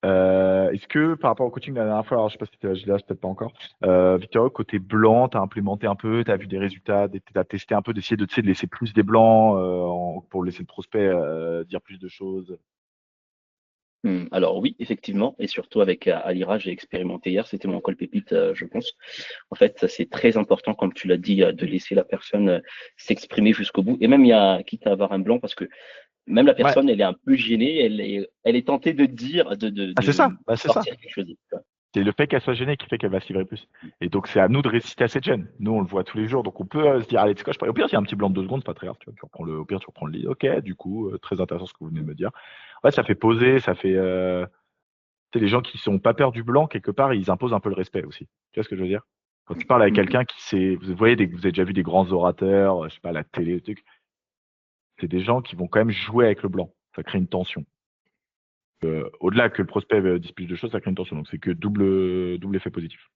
Est-ce que par rapport au coaching de la dernière fois, alors je sais pas si tu là, peut-être pas encore, Victor, côté blanc, tu as implémenté un peu, tu as vu des résultats, tu as testé un peu d'essayer de, tu sais, de laisser plus des blancs pour laisser le prospect dire plus de choses. Alors oui, effectivement, et surtout avec Alira, j'ai expérimenté hier, c'était mon call pépite, je pense. En fait, ça c'est très important, comme tu l'as dit, de laisser la personne s'exprimer jusqu'au bout. Et même, il y a, quitte à avoir un blanc, parce que même la Ouais, personne, elle est un peu gênée, elle est tentée de dire, ah, c'est ça, bah, c'est ça. sortir quelque chose. Tu vois. C'est le fait qu'elle soit gênée qui fait qu'elle va se livrer plus. Et donc, c'est à nous de résister à cette gêne. Nous, on le voit tous les jours. Donc, on peut se dire, allez, tu sais quoi, au pire, s'il y a un petit blanc de 2 secondes, c'est pas très grave. Tu vois, au pire, tu reprends le lead. Ok, du coup, très intéressant ce que vous venez de me dire. Ouais, ça fait poser, ça fait. C'est les gens qui sont pas peur du blanc, quelque part, ils imposent un peu le respect aussi. Tu vois ce que je veux dire? Quand tu parles avec Mm, quelqu'un qui sait, vous voyez, vous avez déjà vu des grands orateurs, je sais pas, à la télé, des trucs, c'est des gens qui vont quand même jouer avec le blanc. Ça crée une tension. Au-delà que le prospect dise plus de choses, ça crée une tension. Donc, c'est que double effet positif.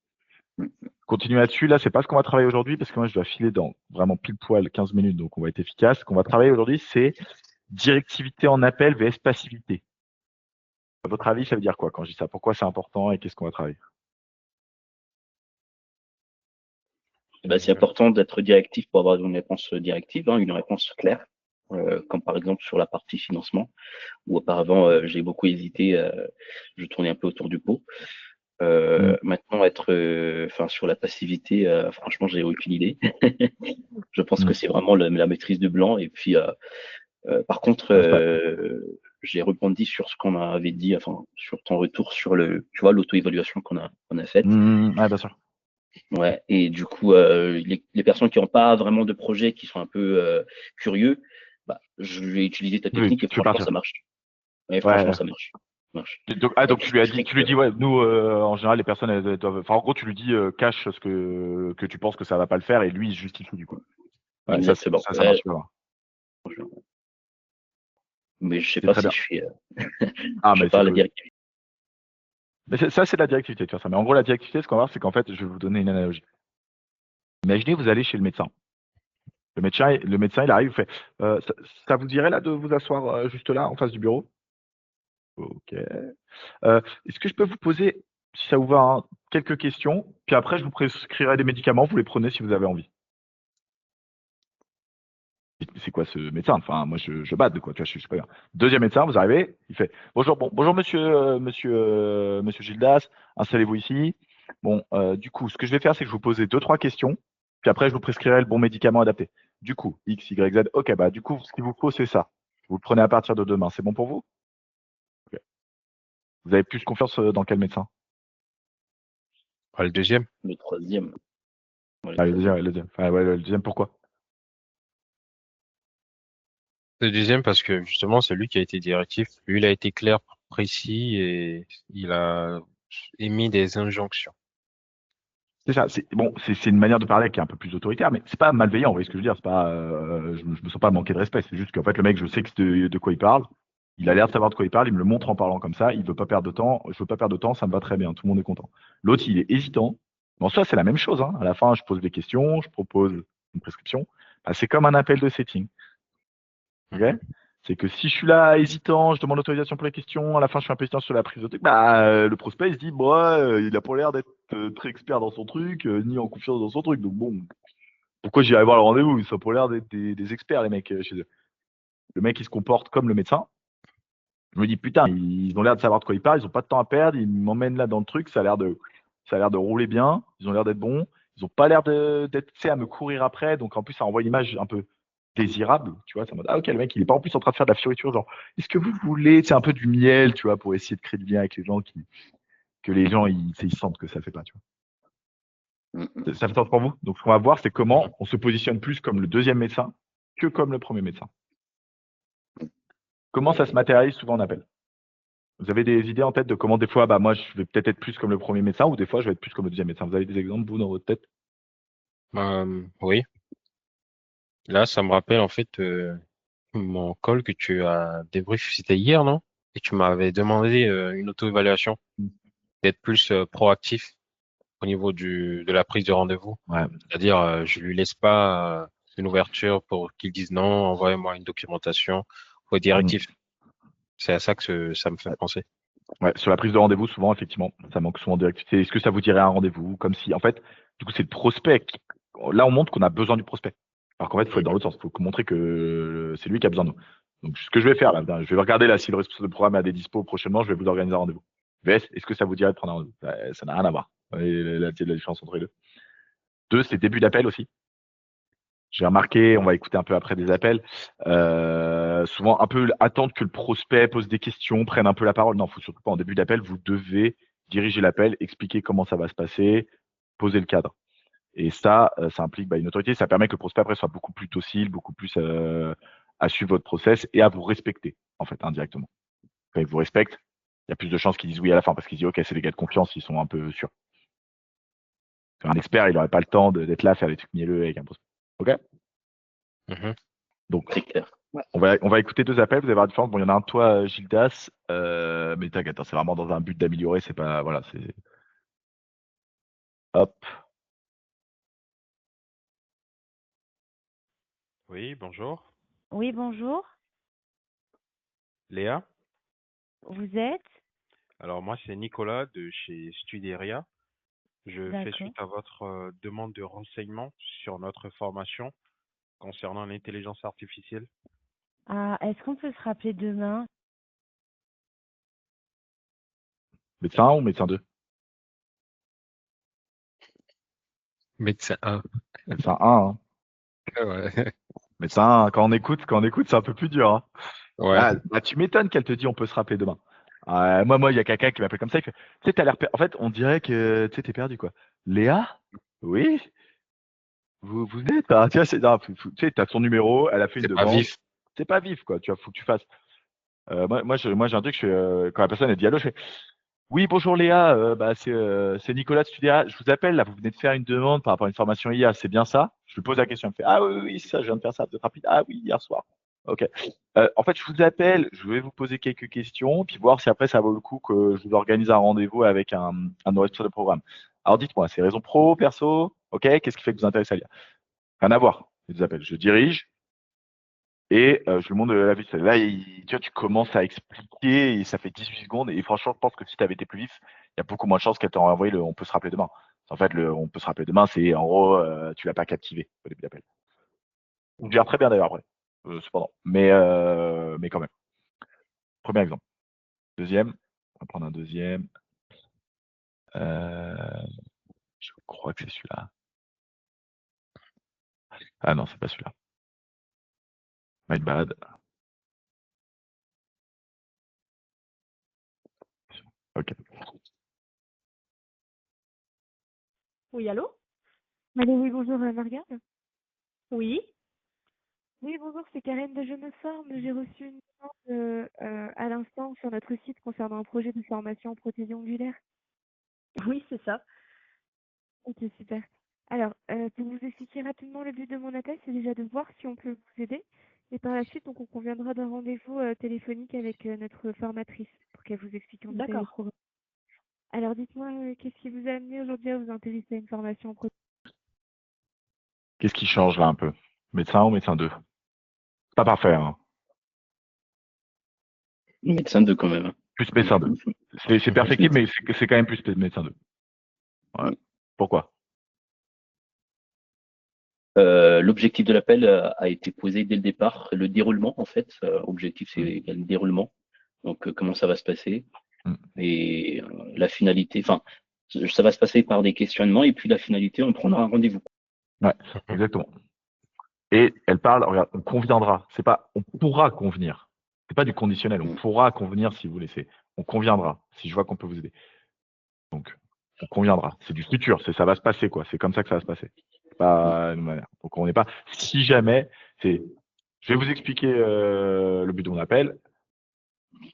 mm. Continuer là-dessus, là, c'est pas ce qu'on va travailler aujourd'hui, parce que moi, je dois filer dans vraiment pile poil 15 minutes, donc on va être efficace. Ce qu'on va travailler aujourd'hui, c'est directivité en appel vs passivité. À votre avis, ça veut dire quoi quand je dis ça? Pourquoi c'est important et qu'est-ce qu'on va travailler? Eh ben, c'est important d'être directif pour avoir une réponse directive, hein, une réponse claire, comme par exemple sur la partie financement, où auparavant j'ai beaucoup hésité, je tournais un peu autour du pot. Hmm. Maintenant, être, enfin, sur la passivité, franchement, j'ai aucune idée. Je pense que Hmm. c'est vraiment la maîtrise du blanc. Et puis, par contre, Ouais, c'est pas- j'ai rebondi sur ce qu'on avait dit, enfin, sur ton retour sur tu vois, l'auto-évaluation qu'on a faite. Ouais, bien sûr. Ouais. Et du coup, les personnes qui n'ont pas vraiment de projet, qui sont un peu curieux, bah, je vais utiliser ta Oui, technique et tu veux franchement, partir. ça marche. Ouais, franchement, Ouais. ça marche. Ça marche. Donc Avec tu lui as dit, tu lui strict. dis, ouais, nous, en général, les personnes, elles doivent, enfin, en gros, tu lui dis, cache que tu penses que ça va pas le faire, et lui, il se justifie, du coup. Ouais, Exactement. ça marche Ouais, pas. franchement. Mais je sais C'est pas très si bien. je suis, Ah, je sais mais pas, la directive. ça, c'est de la directivité, de faire ça. Mais en gros, la directivité, ce qu'on va voir, c'est qu'en fait, je vais vous donner une analogie. Imaginez, vous allez chez le médecin. Le médecin, il arrive, il fait, ça vous dirait là de vous asseoir juste là, en face du bureau? Ok. Est-ce que je peux vous poser, si ça vous va, hein, quelques questions, puis après, je vous prescrirai des médicaments, vous les prenez si vous avez envie. C'est quoi ce médecin? Enfin, moi, je bade, quoi, tu vois, je suis pas bien. Deuxième médecin, vous arrivez, il fait, bonjour, bonjour monsieur, monsieur Gildas, installez-vous ici. Bon, du coup, ce que je vais faire, c'est que je vous poser deux, trois questions, puis après, je vous prescrirai le bon médicament adapté. Du coup, X, Y, Z, ok, bah, du coup, ce qu'il vous faut, c'est ça. Vous le prenez à partir de demain, c'est bon pour vous? Ok. Vous avez plus confiance dans quel médecin? Ah, le deuxième. Le troisième. Ouais, le Ah, le deuxième, troisième. le deuxième. Enfin, ouais, le deuxième, pourquoi? Le deuxième parce que justement, c'est lui qui a été directif. Lui, il a été clair, précis et il a émis des injonctions. C'est ça, c'est une manière de parler qui est un peu plus autoritaire, mais c'est pas malveillant, vous voyez ce que je veux dire, c'est pas, je me sens pas manquer de respect, c'est juste qu'en fait, le mec, je sais que de quoi il parle, il a l'air de savoir de quoi il parle, il me le montre en parlant comme ça, il veut pas perdre de temps, je veux pas perdre de temps, ça me va très bien, tout le monde est content. L'autre, il est hésitant, bon, ça, c'est la même chose, hein. À la fin, je pose des questions, je propose une prescription. Bah, c'est comme un appel de setting, ok? Mhm. C'est que si je suis là hésitant, je demande l'autorisation pour les questions, à la fin je suis un peu hésitant sur la prise de truc, bah le prospect il se dit bah il a pas l'air d'être très expert dans son truc, ni en confiance dans son truc. Donc bon, pourquoi j'irai voir le rendez-vous? Ça a pas l'air d'être des experts les mecs chez eux. Le mec il se comporte comme le médecin. Je me dis putain, ils ont l'air de savoir de quoi ils parlent, ils ont pas de temps à perdre, ils m'emmènent là dans le truc, ça a l'air de rouler bien, ils ont l'air d'être bons, ils ont pas l'air d'être, tu sais, à me courir après, donc en plus ça envoie une image un peu désirable, tu vois, c'est en mode ah ok le mec il est pas en plus en train de faire de la fioriture, genre est-ce que vous voulez, c'est un peu du miel, tu vois, pour essayer de créer du lien avec les gens que les gens ils sentent que ça fait pas, tu Mm, vois. mm. Ça fait sens pour vous? Donc ce qu'on va voir c'est comment on se positionne plus comme le deuxième médecin que comme le premier médecin. Comment ça se matérialise souvent en appel? Vous avez des idées en tête de comment des fois, bah moi, je vais peut-être être plus comme le premier médecin ou des fois, je vais être plus comme le deuxième médecin. Vous avez des exemples, vous, dans votre tête? Oui, là, ça me rappelle en fait mon call que tu as débrief, c'était hier, non? Et tu m'avais demandé une auto-évaluation, Mm. d'être plus proactif au niveau de la prise de rendez-vous. Ouais. C'est-à-dire, je lui laisse pas une ouverture pour qu'il dise non, envoyez-moi une documentation. Faut être Mm. directif. C'est à ça que ça me fait penser. Ouais, sur la prise de rendez-vous, souvent, effectivement, ça manque souvent de directivité. Est-ce que ça vous dirait un rendez-vous? Comme si, en fait, du coup, c'est le prospect. Là, on montre qu'on a besoin du prospect. Alors qu'en fait, il faut être dans l'autre sens. Il faut montrer que c'est lui qui a besoin de nous. Donc, ce que je vais faire, là, je vais regarder là si le responsable de programme a des dispos prochainement, je vais vous organiser un rendez-vous. VS, est-ce que ça vous dirait de prendre un rendez-vous? Ça n'a rien à voir. Et la différence entre les deux. Deux, c'est début d'appel aussi. J'ai remarqué, on va écouter un peu après des appels, souvent un peu attendre que le prospect pose des questions, prenne un peu la parole. Non, faut surtout pas en début d'appel, vous devez diriger l'appel, expliquer comment ça va se passer, poser le cadre. Et ça, ça implique une autorité, ça permet que le prospect après soit beaucoup plus docile, beaucoup plus à suivre votre process et à vous respecter, en fait, indirectement. Quand ils vous respectent, il y a plus de chances qu'ils disent oui à la fin parce qu'ils disent ok, c'est des gars de confiance, ils sont un peu sûrs. Un expert, il n'aurait pas le temps d'être là, faire des trucs mielleux avec un prospect. Ok. Mhm. Donc, Très clair. on va écouter deux appels, vous allez voir la différence. Bon, il y en a un de toi, Gildas, mais t'inquiète, hein, c'est vraiment dans un but d'améliorer, c'est pas. Voilà, c'est. Hop. Oui, bonjour. Oui, bonjour. Léa. Vous êtes? Alors moi, c'est Nicolas de chez Studieria. Je fais D'accord. suite à votre demande de renseignement sur notre formation concernant l'intelligence artificielle. Ah, est-ce qu'on peut se rappeler demain? Médecin 1 ou médecin 2? Médecin 1. Médecin 1, hein. Ouais. Médecin 1, quand on écoute, c'est un peu plus dur, hein. Ouais. Ah, tu m'étonnes qu'elle te dit on peut se rappeler demain. Moi, il y a quelqu'un qui m'appelle comme ça, il fait, tu sais, t'as l'air. En fait, on dirait que tu sais, t'es perdu, quoi. Léa? Oui? Vous êtes? Ah, tu vois, non, tu sais, t'as son numéro, elle a fait une C'est pas demande. vif. C'est pas vif, quoi. Tu vois, faut que tu fasses. Moi, j'ai un truc, je fais, quand la personne elle dit allô, je fais oui, bonjour Léa, c'est Nicolas de Studéa. Je vous appelle, là, vous venez de faire une demande par rapport à une formation IA, c'est bien ça? Je lui pose la question, elle me fait ah oui, oui, oui, c'est ça, je viens de faire ça, vous êtes rapide. Ah oui, hier soir. Ok. En fait, je vous appelle, je vais vous poser quelques questions, puis voir si après ça vaut le coup que je vous organise un rendez-vous avec un responsable de programme. Alors dites-moi, c'est raison pro, perso, ok? Qu'est-ce qui fait que vous intéressez à l'IA? Rien à voir, je vous appelle. Je dirige, et je lui montre la ficelle. Là, tu vois, tu commences à expliquer et ça fait 18 secondes. Et franchement, je pense que si tu avais été plus vif, il y a beaucoup moins de chances qu'elle t'aurait envoyé le on peut se rappeler demain. En fait, le on peut se rappeler demain, c'est en gros, tu l'as pas captivé au début d'appel. On gère très bien d'ailleurs après, cependant. Mais quand même. Premier exemple. Deuxième, on va prendre un deuxième. Je crois que c'est celui-là. Ah non, c'est pas celui-là. My bad. Ok. Oui, allô? Allô, oui, bonjour, Marianne. Oui. Oui, bonjour, c'est Karen de Je me forme. J'ai reçu une demande à l'instant sur notre site concernant un projet de formation en prothésie ongulaire. Oui, c'est ça. Ok, super. Alors, pour vous expliquer rapidement le but de mon appel, c'est déjà de voir si on peut vous aider. Et par la suite, donc, on conviendra d'un rendez-vous téléphonique avec notre formatrice pour qu'elle vous explique en détail le D'accord. programme. Alors, dites-moi, qu'est-ce qui vous a amené aujourd'hui à vous intéresser à une formation en prothésie? Qu'est-ce qui change là un peu? Médecin 1 ou médecin 2? Pas parfait, hein. Médecin 2 quand même. Plus médecin 2. C'est perfectible, mais c'est quand même plus médecin 2. Ouais. Pourquoi? L'objectif de l'appel a été posé dès le départ. Le déroulement, en fait, objectif, c'est le déroulement. Donc, comment ça va se passer Mm. et la finalité. Enfin, ça va se passer par des questionnements et puis la finalité, on prendra un rendez-vous. Ouais, exactement. Et elle parle, regarde, on conviendra. C'est pas, on pourra convenir. C'est pas du conditionnel. On Mm. pourra convenir si vous laissez. On conviendra si je vois qu'on peut vous aider. Donc, on conviendra. C'est du futur. Ça va se passer, quoi. C'est comme ça que ça va se passer. Pas une manière. Donc, on n'est pas, si jamais, je vais vous expliquer le but de mon appel.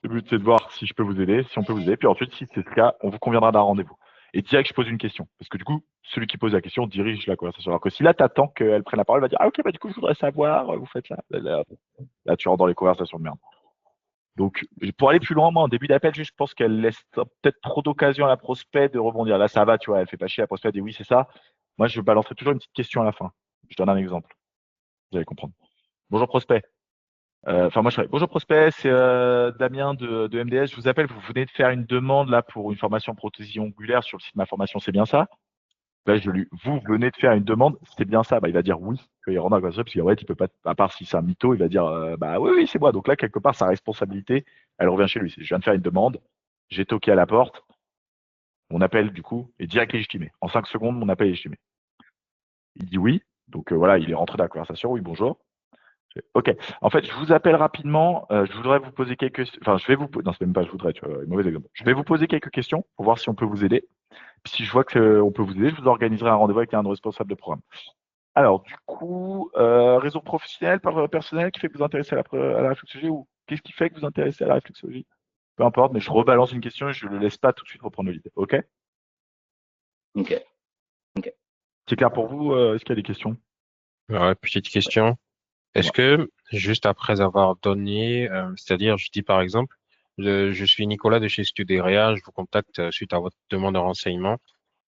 Le but, c'est de voir si je peux vous aider, si on peut vous aider. Puis ensuite, si c'est le cas, on vous conviendra d'un rendez-vous. Et direct, je pose une question. Parce que du coup, celui qui pose la question dirige la conversation. Alors que si là, tu attends qu'elle prenne la parole, elle va dire ah, ok, bah du coup, je voudrais savoir, vous faites ça. Là, tu rentres dans les conversations de merde. Donc, pour aller plus loin, moi, en début d'appel, je pense qu'elle laisse peut-être trop d'occasion à la prospect de rebondir. Là, ça va, tu vois, elle fait pas chier, la prospect dit oui, c'est ça. Moi, je balancerai toujours une petite question à la fin. Je donne un exemple. Vous allez comprendre. Bonjour prospect. Enfin, moi, je ferais, bonjour prospect, c'est Damien de MDS. Je vous appelle, vous venez de faire une demande là pour une formation prothésie ongulaire sur le site Ma Formation, c'est bien ça? Là, vous venez de faire une demande, c'est bien ça? Bah, il va dire oui, qu'il rendra comme ça, parce qu'en fait, il peut pas, à part si c'est un mytho, il va dire bah oui, oui, c'est moi. Donc là, quelque part, sa responsabilité, elle revient chez lui. Je viens de faire une demande, j'ai toqué à la porte, mon appel, du coup, est direct légitimé. En 5 secondes, mon appel est légitimé. Il dit oui, donc voilà, il est rentré dans la conversation, oui, bonjour. Ok. En fait, je vous appelle rapidement. Je voudrais vous poser quelques. Enfin, je vais vous. Non, c'est même pas. Je voudrais. Tu vois, mauvais exemple. Je vais vous poser quelques questions pour voir si on peut vous aider. Puis si je vois que on peut vous aider, je vous organiserai un rendez-vous avec un responsable de programme. Alors, du coup, réseau professionnel, personnel, qui fait que vous intéressez à la réflexologie ou qu'est-ce qui fait que vous intéressez à la réflexologie? Peu importe, mais je rebalance une question et je ne le laisse pas tout de suite reprendre le lead. Ok? Ok. Ok. C'est clair pour vous? Est-ce qu'il y a des questions? Ouais, petite question. Est-ce Dis-moi. que, juste après avoir donné, c'est-à-dire, je dis par exemple, je suis Nicolas de chez Studéria, je vous contacte suite à votre demande de renseignement.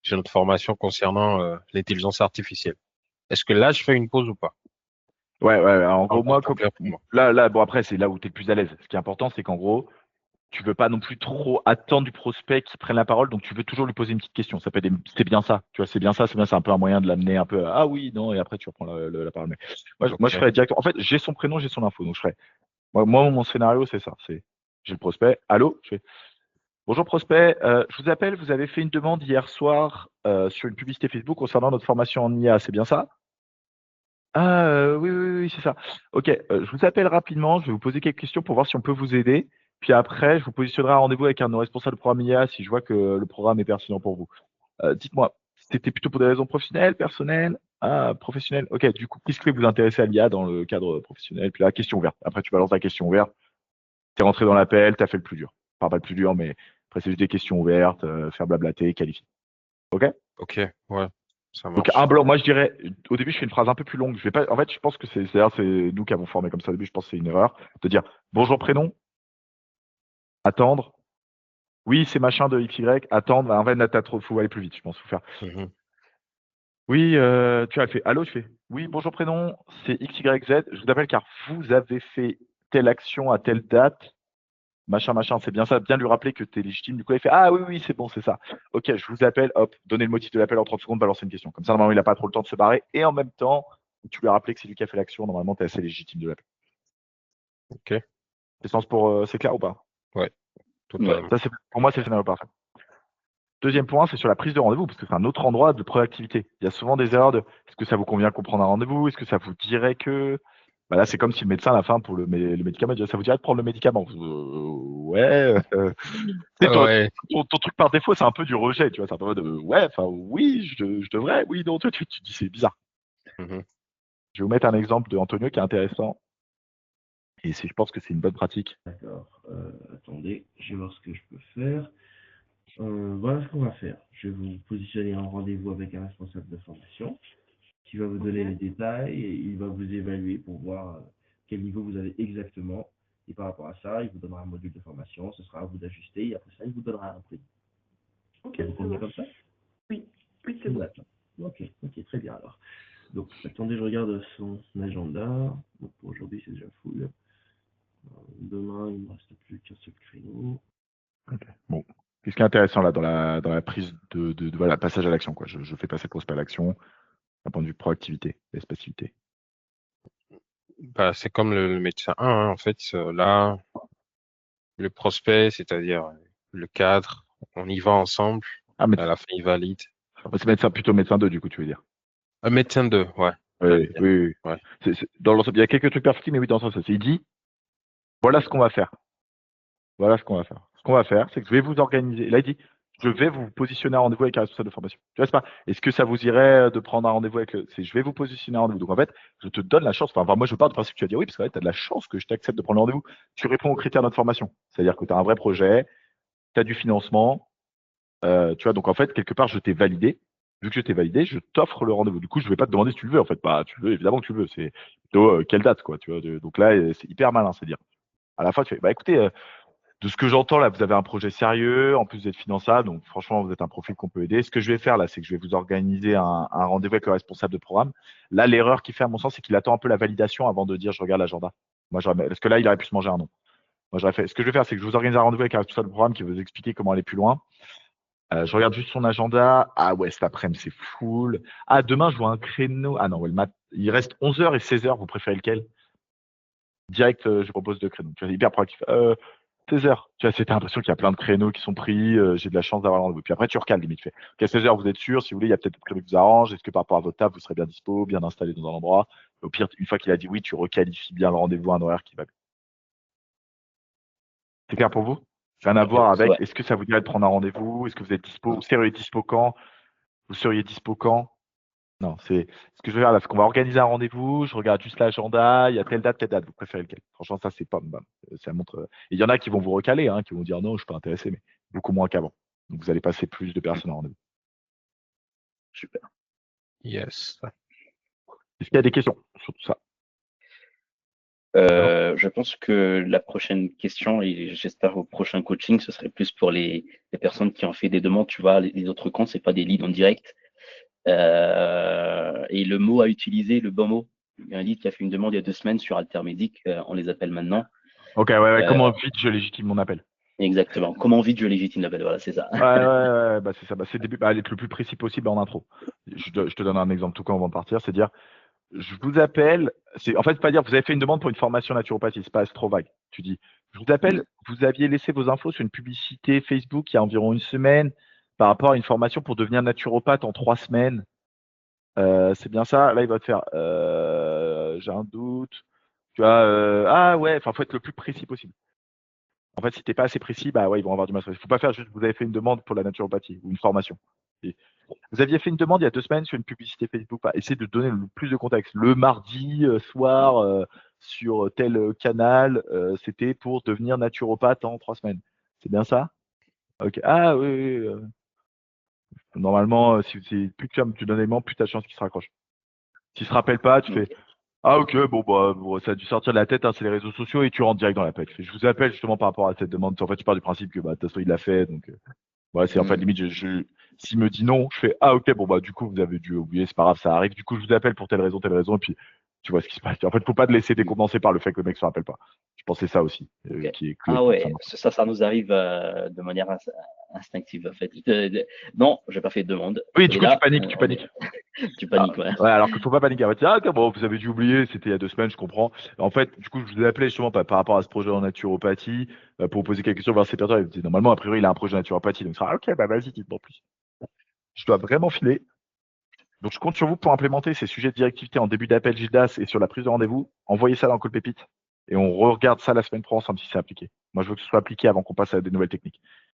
J'ai notre formation concernant l'intelligence artificielle. Est-ce que là, je fais une pause ou pas? Ouais, ouais. Alors, en Pas gros, encore moi, trop clair pour moi. là, bon, après, c'est là où tu es le plus à l'aise. Ce qui est important, c'est qu'en gros, tu veux pas non plus trop attendre du prospect qui prenne la parole, donc tu veux toujours lui poser une petite question. Ça peut être c'est bien ça, tu vois, c'est bien ça, c'est bien, c'est un peu un moyen de l'amener un peu ah oui, non, et après tu reprends la parole. Mais moi, je Ok. ferais directement. En fait, j'ai son prénom, j'ai son info, donc je ferais. Moi, mon scénario, c'est ça. J'ai le prospect. Allô, je fais bonjour prospect, je vous appelle, vous avez fait une demande hier soir sur une publicité Facebook concernant notre formation en IA, c'est bien ça? Ah oui, oui, oui, c'est ça. Ok, je vous appelle rapidement, je vais vous poser quelques questions pour voir si on peut vous aider. Puis après, je vous positionnerai un rendez-vous avec un de nos responsables de programme IA si je vois que le programme est pertinent pour vous. Dites-moi, c'était plutôt pour des raisons professionnelles, personnelles? Ah, professionnelles. Ok, du coup, qu'est-ce qui vous intéresse à l'IA dans le cadre professionnel? Puis là, question ouverte. Après, tu balances la question ouverte. T'es rentré dans l'appel, t'as fait le plus dur. Enfin, pas le plus dur, mais après, c'est juste des questions ouvertes, faire blablater, qualifier. Ok? Ok, ouais, ça Donc un marche. blanc, moi je dirais, au début je fais une phrase un peu plus longue. Je vais pas, en fait je pense que d'ailleurs c'est nous qui avons formé comme ça au début. Je pense que c'est une erreur de dire bonjour prénom, attendre. Oui c'est machin de XY, attendre. En fait là t'as trop, faut aller plus vite. Je pense faut faire. Mhm. Oui tu as fait. Allô je fais. Oui bonjour prénom, c'est XYZ. Je vous appelle car vous avez fait telle action à telle date. Machin machin, c'est bien ça. Bien lui rappeler que tu es légitime. Du coup il fait ah oui oui c'est bon c'est ça. Ok je vous appelle. Hop donnez le motif de l'appel en 30 secondes, balancer une question. Comme ça normalement il a pas trop le temps de se barrer et en même temps tu lui as rappelé que c'est lui qui a fait l'action, normalement, tu es assez légitime de l'appeler. Ok, C'est clair ou pas? ouais, Ouais. totalement. Ça, pour moi, c'est le scénario parfait. Deuxième point, c'est sur la prise de rendez-vous, parce que c'est un autre endroit de proactivité. Il y a souvent des erreurs de est-ce que ça vous convient qu'on prenne un rendez-vous? Est-ce que ça vous dirait que. Bah là, c'est comme si le médecin, à la fin, pour le médicament, il dit ça vous dirait de prendre le médicament? Ouais. Tu sais, Ouais. ton truc par défaut, c'est un peu du rejet, tu vois. C'est un peu de ouais, enfin, oui, je devrais, oui, non, toi, tu dis c'est bizarre. Mhm. Je vais vous mettre un exemple de Antonio qui est intéressant, et je pense que c'est une bonne pratique. D'accord. Attendez, je vais voir ce que je peux faire. Voilà ce qu'on va faire. Je vais vous positionner en rendez-vous avec un responsable de formation qui va vous donner les détails et il va vous évaluer pour voir quel niveau vous avez exactement. Et par rapport à ça, il vous donnera un module de formation. Ce sera à vous d'ajuster et après ça, il vous donnera un prix. Ok, Ça vous ça convient comme marche. ça? Oui, oui, c'est bon. D'accord. Ok, très bien alors. Donc, attendez, je regarde son agenda. Donc, pour aujourd'hui, c'est déjà full. Demain, il ne me reste plus qu'un seul créneau. Ok. Bon. Qu'est-ce qui est intéressant là dans la prise voilà, passage à l'action, quoi. Je fais passer le prospect à l'action d'un point de vue proactivité, espativité. Bah, c'est comme le médecin 1, hein, en fait, là, le prospect, c'est-à-dire le cadre, on y va ensemble, Ah, mais à la fin, il valide. c'est médecin, plutôt médecin 2 du coup, tu veux dire. Un médecin 2, ouais, j'allais Oui, dire. oui, oui. Ouais. Dans l'ensemble, il y a quelques trucs perfectibles, mais oui, dans le sens, il dit, voilà ce qu'on va faire. Voilà ce qu'on va faire. Ce qu'on va faire, c'est que je vais vous organiser. Là, il dit, je vais vous positionner un rendez-vous avec un responsable de formation. Tu vois, c'est pas, est-ce que ça vous irait de prendre un rendez-vous avec c'est, je vais vous positionner un rendez-vous. Donc, en fait, je te donne la chance. Enfin, moi, je pars du principe que tu vas dire oui, parce que tu as de la chance que je t'accepte de prendre le rendez-vous. Tu réponds aux critères de notre formation. C'est-à-dire que tu as un vrai projet, tu as du financement, tu vois, donc en fait, quelque part, je t'ai validé. Vu que je t'ai validé, je t'offre le rendez-vous. Du coup, je vais pas te demander si tu le veux, en fait. Bah, tu le veux, évidemment que tu le veux. C'est plutôt quelle date, quoi. Tu vois, donc là, c'est hyper malin, c'est-à-dire. À la fin, tu fais, bah écoutez, de ce que j'entends là, vous avez un projet sérieux, en plus vous êtes finançable, donc franchement, vous êtes un profil qu'on peut aider. Ce que je vais faire là, c'est que je vais vous organiser un rendez-vous avec le responsable de programme. Là, l'erreur qu'il fait, à mon sens, c'est qu'il attend un peu la validation avant de dire je regarde l'agenda. Moi, parce que là, il aurait pu se manger un nom. Moi, j'aurais fait. Ce que je vais faire, c'est que je vous organise un rendez-vous avec un responsable de programme qui va vous expliquer comment aller plus loin. Je regarde juste son agenda. Ah ouais, cet après-midi, c'est full. Ah, demain, je vois un créneau. Ah non, ouais, il reste 11h et 16h. Vous préférez lequel? Direct, je propose 2 créneaux. Tu vois, hyper proactif. 16h. Tu vois, c'est l'impression qu'il y a plein de créneaux qui sont pris. J'ai de la chance d'avoir le rendez-vous. Puis après, tu recales limite. Ok, 16h, vous êtes sûr? Si vous voulez, il y a peut-être un créneau qui vous arrange. Est-ce que par rapport à votre table, vous serez bien dispo, bien installé dans un endroit? Au pire, une fois qu'il a dit oui, tu requalifies bien le rendez-vous à un horaire qui va bien. C'est clair pour vous? Rien à voir avec. Ouais. Est-ce que ça vous dirait de prendre un rendez-vous? Est-ce que vous êtes dispo? Vous seriez dispo quand? Vous seriez dispo quand? Non, c'est ce que je vais faire là, c'est qu'on va organiser un rendez-vous, je regarde juste l'agenda, il y a telle date, vous préférez lequel? Franchement, ça, c'est pas bam. Ça montre. Et il y en a qui vont vous recaler, hein, qui vont dire non, je suis pas intéressé, mais beaucoup moins qu'avant. Donc vous allez passer plus de personnes en rendez-vous. Super. Yes. Est-ce qu'il y a des questions sur tout ça? Je pense que la prochaine question, et j'espère au prochain coaching, ce serait plus pour les personnes qui ont fait des demandes. Tu vois, les autres comptes, c'est pas des leads en direct. Et le mot à utiliser, le bon mot. Il y a un lead qui a fait une demande il y a 2 semaines sur Altermédic, on les appelle maintenant. Ok, ouais, comment vite je légitime mon appel? Exactement. Comment vite je légitime l'appel, voilà, c'est ça. Ouais, bah c'est ça. Bah, c'est le début, être le plus précis possible en intro. Je te donne un exemple tout quand avant de partir, c'est dire je vous appelle, c'est en fait pas dire vous avez fait une demande pour une formation naturopathie, c'est pas trop vague. Tu dis je vous appelle, vous aviez laissé vos infos sur une publicité Facebook il y a environ 1 semaine par rapport à une formation pour devenir naturopathe en 3 semaines. C'est bien ça? Là, il va te faire j'ai un doute. Tu vois, ah ouais, enfin faut être le plus précis possible. En fait, si t'es pas assez précis, bah ouais, ils vont avoir du mal. Il faut pas faire juste vous avez fait une demande pour la naturopathie ou une formation. Et vous aviez fait une demande il y a 2 semaines sur une publicité Facebook. Bah, essayez de donner le plus de contexte. Le mardi soir sur tel canal, c'était pour devenir naturopathe en 3 semaines. C'est bien ça? Ok. Ah oui, oui, oui. Normalement, plus tu donnes l'élément, plus tu as de chance qu'il se raccroche. S'il se rappelle pas, tu fais ah ok, bon bah bon, ça a dû sortir de la tête, hein, c'est les réseaux sociaux et tu rentres direct dans l'appel. Je vous appelle justement par rapport à cette demande. En fait, tu pars du principe que bah de toute façon il l'a fait, donc ouais, c'est en fait limite s'il me dit non, je fais ah ok, bon bah du coup vous avez dû oublier, c'est pas grave, ça arrive. Du coup je vous appelle pour telle raison, et puis tu vois ce qui se passe. En fait, faut pas te laisser décondenser par le fait que le mec se rappelle pas. Je pensais ça aussi, Ok. qui est Ah ça ouais, marche. ça nous arrive de manière instinctive en fait. Non, j'ai pas fait de demande. Oui, du Et coup tu là, paniques, tu on est... paniques. tu Ah, paniques, ouais. ouais, alors qu'il faut pas paniquer. On va te dire, ah, ok, bon, vous avez dû oublier, c'était il y a 2 semaines, je comprends. En fait, du coup, je vous ai appelé justement par rapport à ce projet en naturopathie pour vous poser quelques questions vers ces personnes. Il me dit, normalement, a priori, il a un projet en naturopathie. Donc, ça sera, ok, bah vas-y, dites-moi plus. Je dois vraiment filer. Donc, je compte sur vous pour implémenter ces sujets de directivité en début d'appel GIDAS et sur la prise de rendez-vous. Envoyez ça dans le call pépite et on regarde ça la semaine pro ensemble si c'est appliqué. Moi, je veux que ce soit appliqué avant qu'on passe à des nouvelles techniques.